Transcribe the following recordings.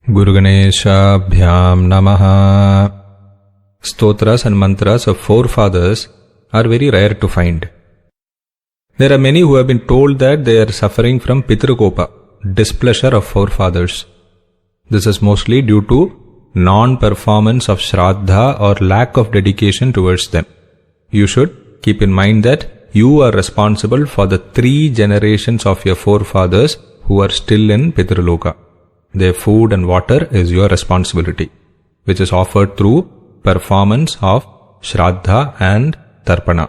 Guruganeshābhyām Namaha. Stotras and mantras of forefathers are very rare to find. There are many who have been told that they are suffering from Pitrukopa, displeasure of forefathers. This is mostly due to non-performance of Shraddha or lack of dedication towards them. You should keep in mind that you are responsible for the 3 generations of your forefathers who are still in Pitruloka. Their food and water is your responsibility, which is offered through performance of Shraddha and Tarpana.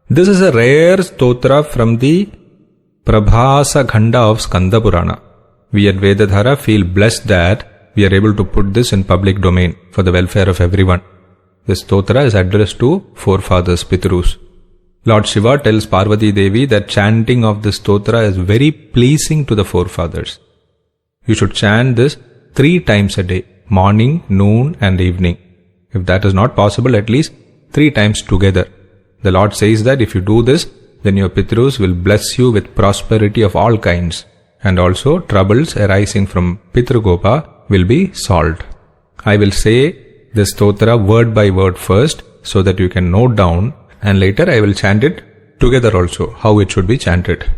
This is a rare stotra from the Prabhasa Khanda of Skanda Purana. We at Vedadhara feel blessed that we are able to put this in public domain for the welfare of everyone. This stotra is addressed to forefathers, Pitrus. Lord Shiva tells Parvati Devi that chanting of this stotra is very pleasing to the forefathers. You should chant this 3 times a day, morning, noon and evening. If that is not possible, at least 3 times together. The Lord says that if you do this, then your Pitrus will bless you with prosperity of all kinds, and also troubles arising from Pitrukopa will be solved. I will say this stotra word by word first so that you can note down, and later I will chant it together also, how it should be chanted.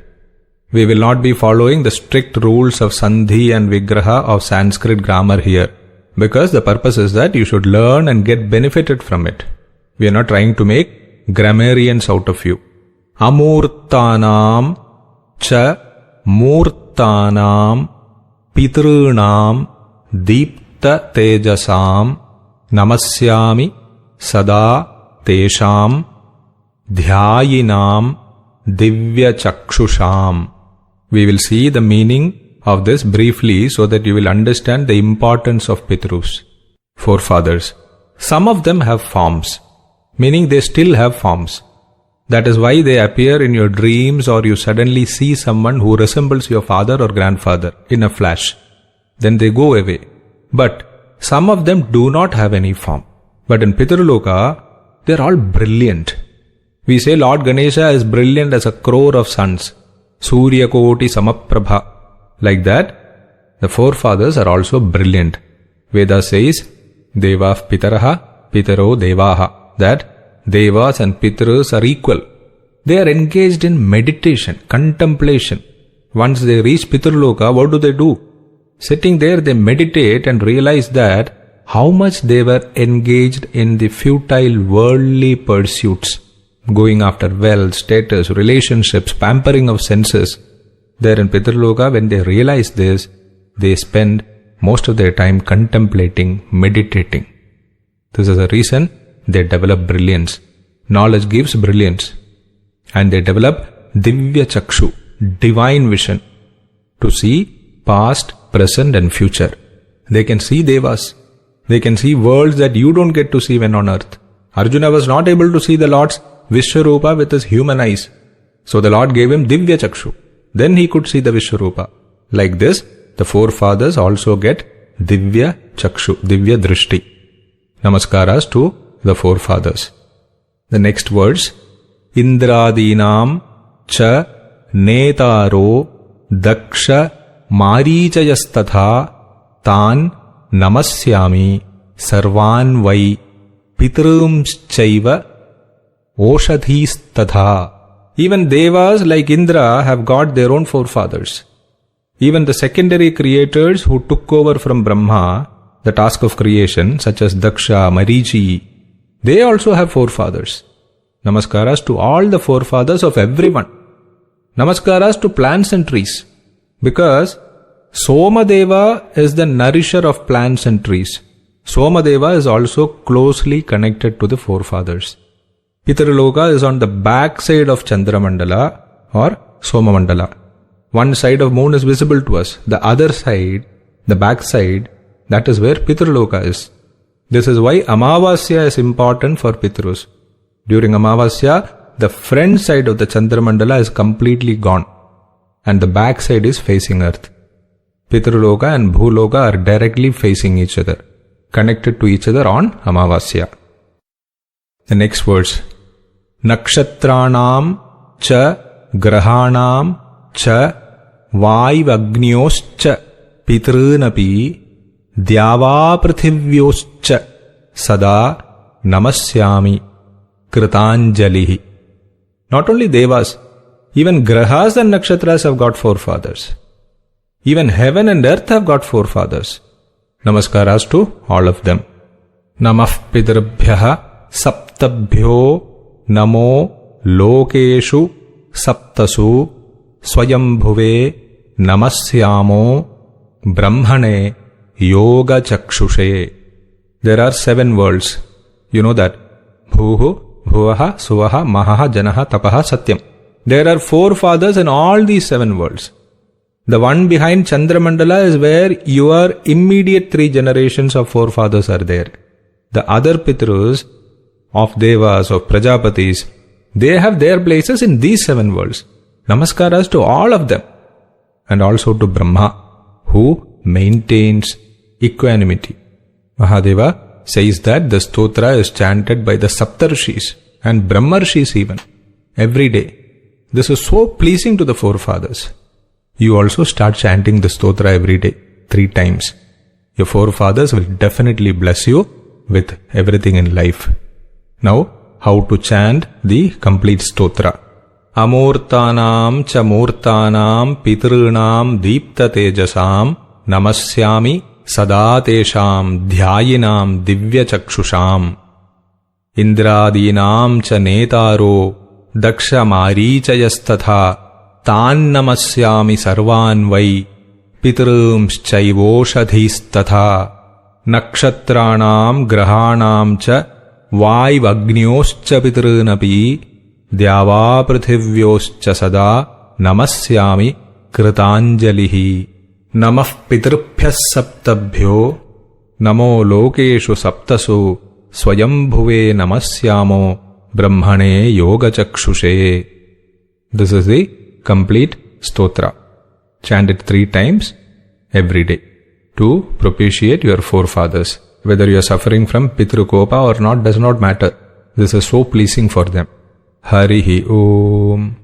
We will not be following the strict rules of Sandhi and Vigraha of Sanskrit grammar here, because the purpose is that you should learn and get benefited from it. We are not trying to make grammarians out of you. Amurtanam cha murtanam pitrunam deepta tejasam namasyami sada tesham dhyayinam divya chakshusham. We will see the meaning of this briefly so that you will understand the importance of Pitrus, forefathers. Some of them have forms, meaning they still have forms. That is why they appear in your dreams, or you suddenly see someone who resembles your father or grandfather in a flash. Then they go away. But some of them do not have any form. But in Pitruloka, they are all brilliant. We say Lord Ganesha is brilliant as a crore of suns. Surya Koti Samaprabha. Like that, the forefathers are also brilliant. Veda says, Devav Pitaraha, Pitaro Devaha. That Devas and Pitrus are equal. They are engaged in meditation, contemplation. Once they reach Pitruloka, what do? Sitting there, they meditate and realize that how much they were engaged in the futile worldly pursuits, going after wealth, status, relationships, pampering of senses. There in Pitruloka, when they realize this, they spend most of their time contemplating, meditating. This is the reason they develop brilliance. Knowledge gives brilliance. And they develop Divya Chakshu, divine vision, to see past, present and future. They can see Devas. They can see worlds that you don't get to see when on earth. Arjuna was not able to see the Lord's Vishwarupa with his human eyes. So the Lord gave him Divya Chakshu. Then he could see the Vishwarupa. Like this, the forefathers also get Divya Chakshu, Divya Drishti. Namaskaras to the forefathers. The next words, Indradinam cha netaro daksha marichayastatha tan namasyami sarvan vai pitrumschaiva oshadhistatha. Even Devas like Indra have got their own forefathers. Even the secondary creators who took over from Brahma the task of creation, such as Daksha, Marichi, they also have forefathers. Namaskaras to all the forefathers of everyone. Namaskaras to plants and trees. Because Somadeva is the nourisher of plants and trees. Somadeva is also closely connected to the forefathers. Pitruloka is on the back side of Chandramandala or Somamandala. One side of moon is visible to us. The other side, the back side, that is where Pitruloka is. This is why Amavasya is important for Pitrus. During Amavasya, the front side of the Chandramandala is completely gone, and the back side is facing earth. Pitruloka and Bhuloka are directly facing each other, connected to each other on Amavasya. The next words, Nakshatranam cha grahanam cha vaivagnyoscha pitrunapi द्यावा पृथिव्योश्च सदा नमस्यामि कृतांजलिः. Not only devas, even grahas and nakshatras have got forefathers. Even heaven and earth have got forefathers. Namaskaras to all of them. Namah pitrabhyah saptabhyo namo lokeshu saptasu swayambhuve namasyamo brahmane yoga chakshushe. There are 7 worlds. You know that. Bhuhu, bhuvaha, suvaha, mahaha, janaha, tapaha, satyam. There are 4 fathers in all these 7 worlds. The one behind Chandramandala is where your immediate 3 generations of forefathers are there. The other Pitrus of Devas, of Prajapatis, they have their places in these 7 worlds. Namaskaras to all of them. And also to Brahma, who maintains equanimity. Mahadeva says that the stotra is chanted by the Saptarshis and Brahmarshis even, every day. This is so pleasing to the forefathers. You also start chanting the stotra every day, 3 times. Your forefathers will definitely bless you with everything in life. Now, how to chant the complete stotra. Amurtanam cha murtanam pitrunam deepta tejasam namasyami sada tesham dhyayinam divya chakshusham. Indradinam cha netaro daksha marichayastatha tan namasyami sarvan vai pitrumschaivoshadhistatha. Nakshatranam grahanam cha vaivagnyoscha pitrunapi द्यावा पृथिव्योश्च सदा नमस्यामि कृतांजलिः. नमः पितृभ्यः सप्तभ्यो नमो लोकेषु सप्तसु स्वयंभुवे नमस्यामो ब्रह्मणे योगचक्षुषे. This is the complete stotra. Chant it 3 times every day to propitiate your forefathers. Whether you are suffering from Pitrukopa or not does not matter. This is so pleasing for them. Harihi Om.